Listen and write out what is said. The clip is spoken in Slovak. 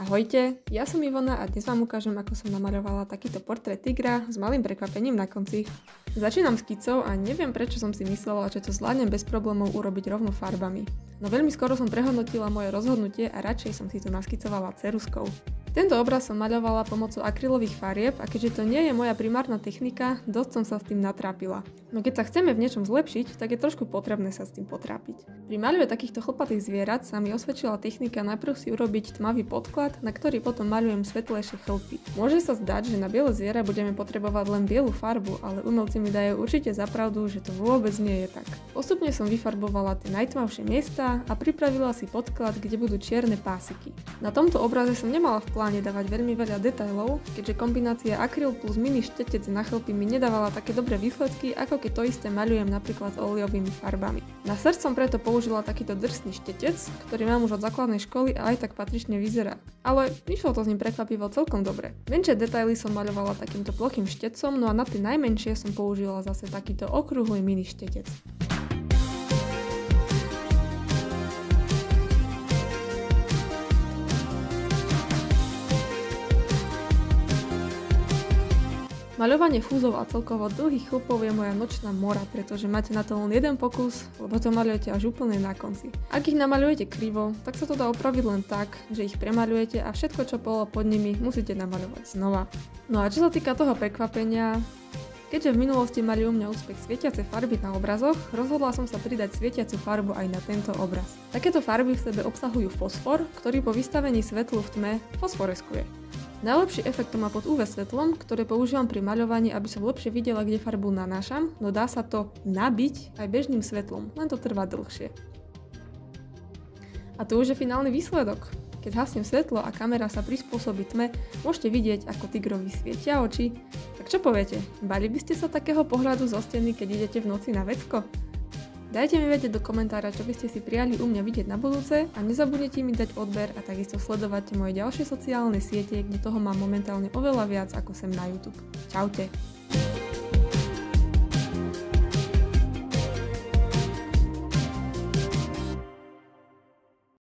Ahojte, ja som Ivona a dnes vám ukážem, ako som namaľovala takýto portrét tigra s malým prekvapením na konci. Začínam skicou a neviem, prečo som si myslela, že to zvládnem bez problémov urobiť rovno farbami. No veľmi skoro som prehodnotila moje rozhodnutie a radšej som si to naskicovala ceruskou. Tento obraz som maľovala pomocou akrylových farieb a keďže to nie je moja primárna technika, dosť som sa s tým natrápila. No keď sa chceme v niečom zlepšiť, tak je trošku potrebné sa s tým potrápiť. Pri maľbe takýchto chlpatých zvierat sa mi osvedčila technika najprv si urobiť tmavý podklad, na ktorý potom maľujem svetlejšie chlpy. Môže sa zdať, že na biele zviera budeme potrebovať len bielu farbu, ale umelci mi dajú určite za pravdu, že to vôbec nie je tak. Postupne som vyfarbovala tie najtmavšie miesta a pripravila si podklad, kde budú čierne pásiky. Na tomto obraze som nemala v pláne dávať veľmi veľa detailov, keďže kombinácia akryl plus mini štetec na chlpy mi nedávala také dobré výsledky, ako keď to isté maľujem napríklad oleovými farbami. Na srdc som preto použila takýto drsný štetec, ktorý mám už od základnej školy a aj tak patrične vyzerá. Ale vyšlo to s ním prekvapivo celkom dobre. Menšie detaily som maľovala takýmto plochým štetcom, no a na tie najmenšie som použila zase takýto okrúhly mini štetec. Maľovanie fúzov a celkovo dlhých chlpov je moja nočná mora, pretože máte na to len jeden pokus, lebo to maľujete až úplne na konci. Ak ich namaľujete krivo, tak sa to dá opraviť len tak, že ich premaľujete a všetko, čo bolo pod nimi, musíte namaľovať znova. No a čo sa týka toho prekvapenia, keďže v minulosti mali u mňa úspech svietiace farby na obrazoch, rozhodla som sa pridať svietiacu farbu aj na tento obraz. Takéto farby v sebe obsahujú fosfor, ktorý po vystavení svetlu v tme fosforeskuje. Najlepší efekt to má pod UV svetlom, ktoré používam pri maľovaní, aby som lepšie videla, kde farbu nanášam, no dá sa to nabiť aj bežným svetlom, len to trvá dlhšie. A to už je finálny výsledok. Keď hasnem svetlo a kamera sa prispôsobí tme, môžete vidieť, ako tigrovi svietia oči. Tak čo poviete, bali by ste sa takého pohľadu zo steny, keď idete v noci na vecko? Dajte mi vedieť do komentára, čo by ste si prijali u mňa vidieť na budúce a nezabudnite mi dať odber a takisto sledovať moje ďalšie sociálne siete, kde toho mám momentálne oveľa viac ako sem na YouTube. Čaute!